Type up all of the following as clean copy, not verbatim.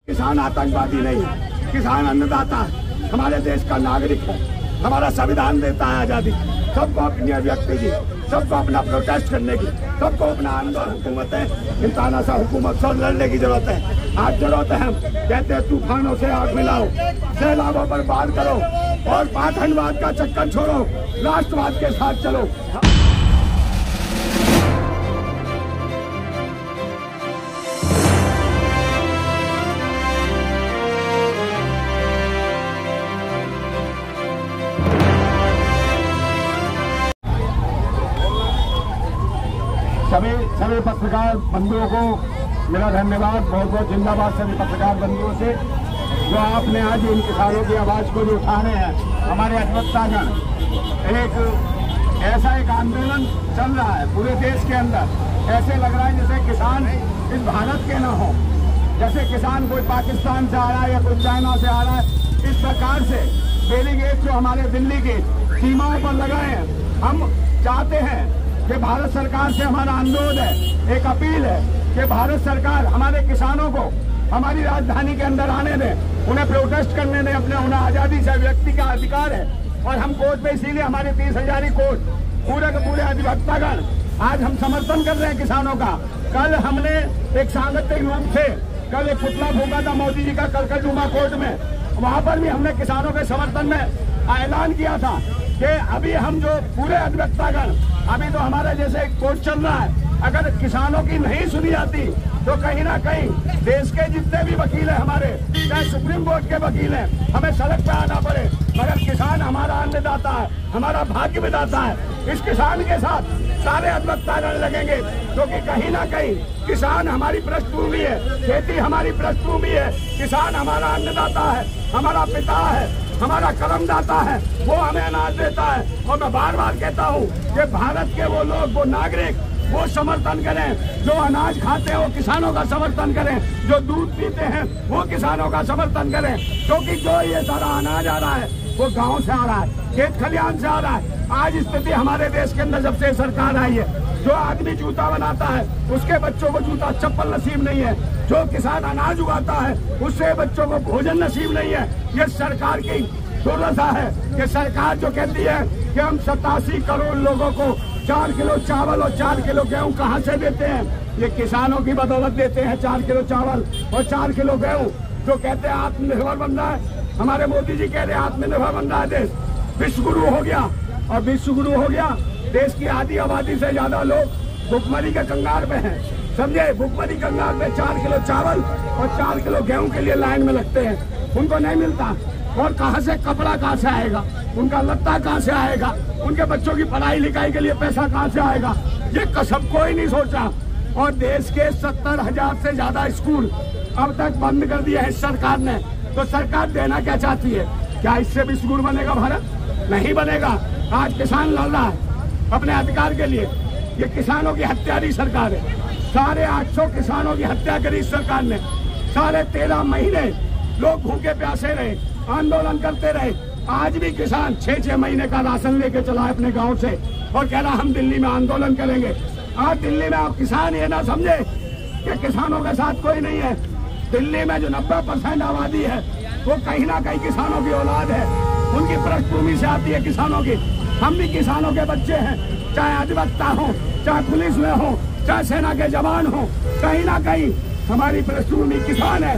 किसान आतंकवादी नहीं है, किसान अन्नदाता है, हमारे देश का नागरिक है। हमारा संविधान देता है आजादी, सबको अपनी अभिव्यक्ति की, सबको अपना प्रोटेस्ट करने की, सबको अपना आंदोलन। हुकूमत है इन तानाशाह हुकूमत से लड़ने की जरूरत है। आज जरूरत है, हम कहते हैं तूफानों से आग मिलाओ, सैलाबों पर बाढ़ करो और पाखंडवाद का चक्कर छोड़ो, राष्ट्रवाद के साथ चलो। सभी पत्रकार बंधुओं को मेरा धन्यवाद, बहुत बहुत जिंदाबाद सभी पत्रकार बंधुओं से, जो आपने आज इन किसानों की आवाज को जो उठा रहे हैं। हमारे अधिवक्तागण एक आंदोलन चल रहा है पूरे देश के अंदर। ऐसे लग रहा है जैसे किसान इस भारत के न हो, जैसे किसान कोई पाकिस्तान से आ रहा है या कोई चाइना से आ रहा है। इस प्रकार से डेलीगेट जो हमारे दिल्ली की सीमाओं पर लगाए हैं, हम चाहते हैं कि भारत सरकार से हमारा अनुरोध है, एक अपील है कि भारत सरकार हमारे किसानों को हमारी राजधानी के अंदर आने दें, उन्हें प्रोटेस्ट करने दें, अपने उन्हें आजादी से व्यक्ति का अधिकार है। और हम कोर्ट पे इसीलिए हमारे 30,000 कोर्ट पूरे के पूरे अधिवक्तागण आज हम समर्थन कर रहे हैं किसानों का। कल हमने एक सांगठनिक रूप से कल एक पुतला फूंका था मोदी जी का कलकत्ता कोर्ट में, वहां पर भी हमने किसानों के समर्थन में ऐलान किया था कि अभी हम जो पूरे अधिवक्तागण, अभी तो हमारा जैसे कोर्ट चल रहा है, अगर किसानों की नहीं सुनी जाती तो कहीं ना कहीं देश के जितने भी वकील हैं हमारे, चाहे सुप्रीम कोर्ट के वकील हैं, हमें सड़क पे आना पड़े। मगर किसान हमारा अन्नदाता है, हमारा भाग्य विधाता है। इस किसान के साथ सारे अधिवक्तागण लगेंगे, क्योंकि कहीं ना कहीं किसान हमारी पृष्ठभूमि है, खेती हमारी पृष्ठभूमि है। किसान हमारा अन्नदाता है, हमारा पिता है, हमारा कर्मदाता है, वो हमें अनाज देता है। और मैं बार बार कहता हूँ कि भारत के वो लोग, वो नागरिक, वो समर्थन करें, जो अनाज खाते हैं वो किसानों का समर्थन करें, जो दूध पीते हैं वो किसानों का समर्थन करें। क्योंकि जो ये सारा अनाज आ रहा है वो गांव से आ रहा है, खेत खलिहान से आ रहा है। आज स्थिति हमारे देश के अंदर जब से सरकार आई है, जो आदमी जूता बनाता है उसके बच्चों को जूता चप्पल नसीब नहीं है, जो किसान अनाज उगाता है उससे बच्चों को भोजन नसीब नहीं है। ये सरकार की दुर्दशा है कि सरकार जो कहती है कि हम 87 करोड़ लोगों को 4 किलो चावल और 4 किलो गेहूं कहां से देते हैं, ये किसानों की बदौलत देते हैं। 4 किलो चावल और 4 किलो गेहूं, जो कहते हैं आत्मनिर्भर बन रहा है। हमारे मोदी जी कह रहे हैं आत्मनिर्भर बन रहा है देश, विश्व गुरु हो गया। और विश्व गुरु हो गया, देश की आधी आबादी से ज्यादा लोग भुखमरी के कंगाल पे हैं, समझे। भुखमरी कंगाल पे 4 किलो चावल और 4 किलो गेहूं के लिए लाइन में लगते हैं, उनको नहीं मिलता। और कहां से कपड़ा कहां से आएगा, उनका लत्ता कहां से आएगा, उनके बच्चों की पढ़ाई लिखाई के लिए पैसा कहां से आएगा, ये कसम कोई नहीं सोचा। और देश के 70,000 से ज्यादा स्कूल अब तक बंद कर दिए हैं सरकार ने। तो सरकार देना क्या चाहती है? क्या इससे भी स्कूल बनेगा भारत? नहीं बनेगा। आज किसान लड़ रहा है अपने अधिकार के लिए। ये किसानों की हत्यारी सरकार है। 850 किसानों की हत्या करी इस सरकार ने। 13.5 महीने लोग भूखे प्यासे रहे, आंदोलन करते रहे। आज भी किसान 6-6 महीने का राशन लेके चला है अपने गांव से और कह रहा हम दिल्ली में आंदोलन करेंगे। आज दिल्ली में आप किसान ये ना समझे कि किसानों के साथ कोई नहीं है। दिल्ली में जो 90% आबादी है वो कहीं ना कहीं किसानों की औलाद है, उनकी पृष्ठभूमि से आती है किसानों की। हम भी किसानों के बच्चे हैं, चाहे अधिवक्ता हो, चाहे पुलिस में हो, चाहे सेना के जवान हो, कहीं ना कहीं हमारी पृष्ठभूमि किसान है।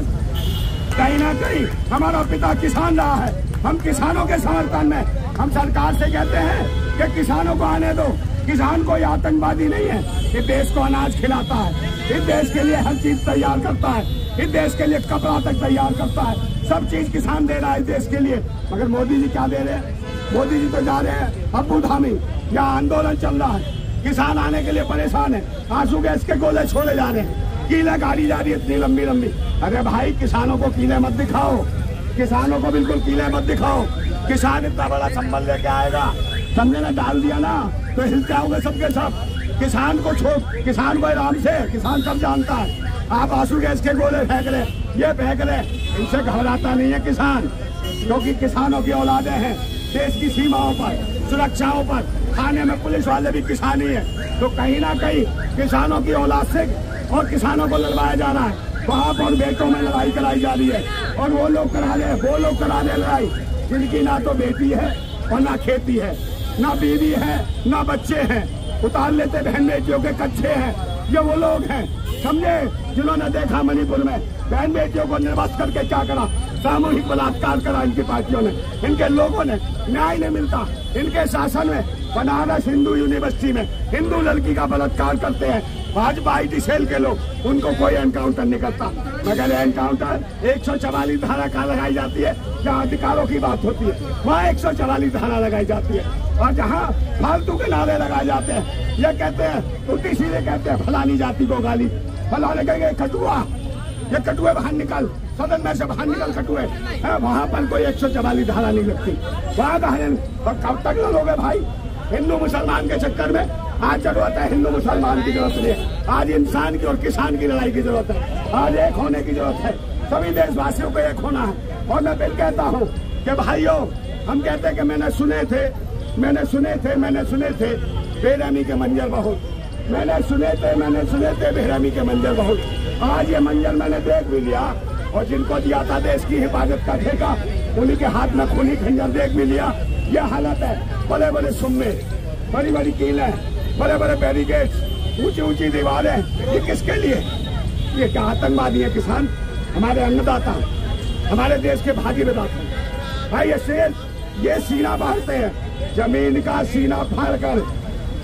कहीं ना कहीं हमारा पिता किसान रहा है। हम किसानों के समर्थन में हम सरकार से कहते हैं कि किसानों को आने दो। किसान कोई आतंकवादी नहीं है, ये देश को अनाज खिलाता है, इस देश के लिए हर चीज तैयार करता है, इस देश के लिए कपड़ा तक तैयार करता है। सब चीज किसान दे रहा है इस देश के लिए। मगर मोदी जी क्या दे रहे हैं? मोदी जी तो जा रहे हैं अबू धामी, यहाँ आंदोलन चल रहा है, किसान आने के लिए परेशान है, आंसू गैस के गोले छोड़े जा रहे हैं, कीले गाड़ी जा रही है इतनी लंबी लंबी। अरे भाई किसानों को कीले मत दिखाओ, किसानों को बिल्कुल कीले मत दिखाओ। किसान इतना बड़ा संबल लेके आएगा, समझे ना, डाल दिया ना तो हिल जाओगे सबके सब। किसान को छोड़, किसान को आराम से, किसान सब जानता है। आप आंसू गैस के गोले फेंक रहे, ये फेंक रहे, इनसे घबराता नहीं है किसान, क्योंकि किसानों की औलादे हैं। देश की सीमाओं पर, सुरक्षाओं पर, थाने में पुलिस वाले भी किसान ही है। तो कहीं ना कहीं किसानों की औलाद से और किसानों को लड़वाया जा रहा है। वहाँ पर बेटों में लड़ाई कराई जा रही है और वो लोग करा रहे लड़ाई जिनकी ना तो बेटी है और ना खेती है, ना बीवी है, ना बच्चे हैं। उतार लेते बहन बेटियों के कच्चे हैं। ये वो लोग हैं, समझे, जिन्होंने देखा मणिपुर में बहन बेटियों को निर्वस्त्र करके क्या करा, सामूहिक बलात्कार करा इनकी पार्टियों ने, इनके लोगों ने। न्याय नहीं मिलता इनके शासन में। बनारस हिंदू यूनिवर्सिटी में हिंदू लड़की का बलात्कार करते हैं भाजपा IT सेल के लोग, उनको कोई एनकाउंटर नहीं करता। मगर एनकाउंटर 144 धारा कहाँ लगाई जाती है? जहाँ अधिकारों की बात होती है वहाँ 144 धारा लगाई जाती है, और जहाँ फालतू के नारे लगाए जाते हैं, ये कहते हैं उल्टी सीधे कहते हैं फलानी जाति को गाली, फलाने कहेंगे कटुआ, ये कटुए बाहर निकल, सदन में से बाहर निकल कटुए। वहाँ पर कोई 144 धारा नहीं लगती। वहाँ कब तक लड़ोगे भाई? हिंदू मुसलमान के चक्कर में आज जरूरत है हिंदू मुसलमान की जरूरत नहीं है, आज इंसान की और किसान की लड़ाई की जरूरत है। आज एक होने की जरूरत है, सभी देशवासियों को एक होना है। और मैं फिर कहता हूँ कि भाइयों, हम कहते हैं कि मैंने सुने थे बेरहमी के मंजर बहुत, मैंने सुने थे बेरहमी के मंजर बहुत। आज ये मंजर मैंने देख भी लिया, और जिनको दिया था देश की हिफाजत का ठेका, उन्हीं के हाथ में खूनी खंजर देख भी लिया। ये हालत है, बड़े बड़े सुम्मे, बड़ी बड़ी कीलें, बड़े बड़े बैरिकेड्स, ऊंची ऊंची दीवारें, ये किसके लिए? ये क्या आतंकवादी है किसान? हमारे अन्नदाता, हमारे देश के भागी विधाता भाई। ये सीना बांटते हैं, जमीन का सीना फाड़ कर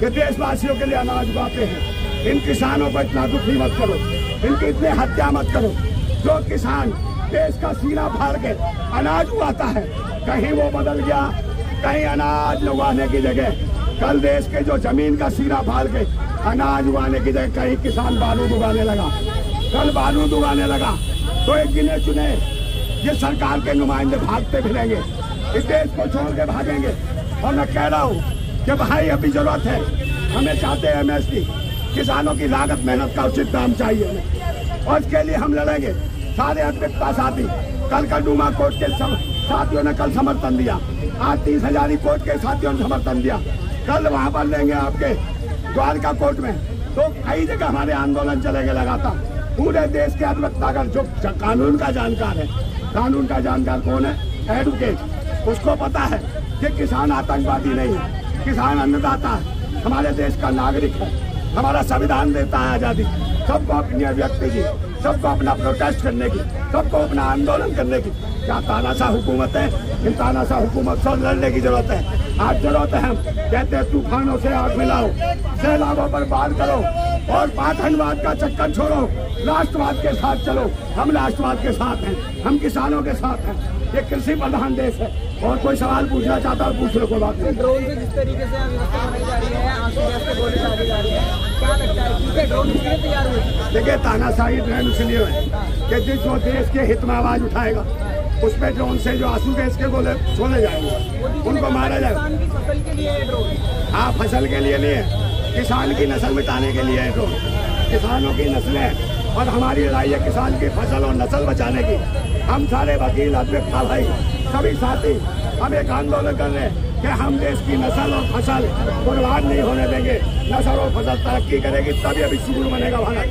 ये देशवासियों के लिए अनाज उगाते हैं। इन किसानों को इतना दुखी मत करो, इनकी इतने हत्या मत करो। जो किसान देश का सीना फाड़ के अनाज उगाता है, कहीं वो बदल गया, कहीं अनाज उगाने की जगह कल देश के जो जमीन का सीना फाड़ के अनाज उगाने की जगह कहीं किसान बारूद उगाने लगा, कल बारूद उगाने लगा, तो एक गिने चुने ये सरकार के नुमाइंदे भागते फिरेंगे, इस देश को छोड़ के भागेंगे। और मैं कह रहा हूँ कि भाई अभी जरूरत है, हमें चाहते हैं MSP, किसानों की लागत मेहनत का उचित दाम चाहिए हमें, और इसके लिए हम लड़ेंगे। सारे अधिवक्ता साथी, कल का डूमा कोर्ट के साथियों ने कल समर्थन दिया, आज 30,000 कोर्ट के साथियों ने समर्थन दिया, कल वहाँ पर लेंगे आपके द्वारका कोर्ट में। तो कई जगह हमारे आंदोलन चलेंगे लगातार। पूरे देश के अधिवक्तागण जो कानून का जानकार है, कानून का जानकार कौन है? एडवोकेट। उसको पता है कि किसान आतंकवादी नहीं है, किसान अन्नदाता है, हमारे देश का नागरिक है, हमारा संविधान देता है आजादी। सबको अपनी अभिव्यक्ति की, सबको अपना प्रोटेस्ट करने की, सबको अपना आंदोलन करने की। क्या तानाशाह हुकूमत है? इन तानाशाह हुकूमत से लड़ने की जरूरत है। आज जरूरत है, हम कहते हैं तूफानों से आग मिलाओ, सैलाबों पर पार करो, और पाखंडवाद का चक्कर छोड़ो, राष्ट्रवाद के साथ चलो। हम राष्ट्रवाद के साथ हैं, हम किसानों के साथ हैं। ये कृषि प्रधान देश है। और कोई सवाल पूछना चाहता है पूछ लो, कोई बात नहीं। ड्रोन से जिस तरीके से व्यवस्था बनाई जा रही है, आंसू गैस से गोली डाली जा रही है, क्या लगता है ठीक है ड्रोन इसलिए तैयार हुई? देखिए, तानाशाही ड्रोन इसलिए है कि जो देश के हित में आवाज उठाएगा उस पर ड्रोन से जो आंसू गैस के गोले छोड़े जाएंगे, उनको मारा जाएगा। किसान की फसल के लिए है ड्रोन? हाँ, फसल के लिए नहीं है, किसान की नस्ल मिटाने के लिए है ड्रोन। किसानों की नस्लें, और हमारी लड़ाई है किसान की फसल और नस्ल बचाने की। हम सारे वकील, अधिवक्ता भाई, सभी साथी हम एक आंदोलन कर रहे हैं कि हम देश की नस्ल और फसल बर्बाद नहीं होने देंगे। नस्ल और फसल तरक्की करेगी तभी अभी सुकून बनेगा भारत।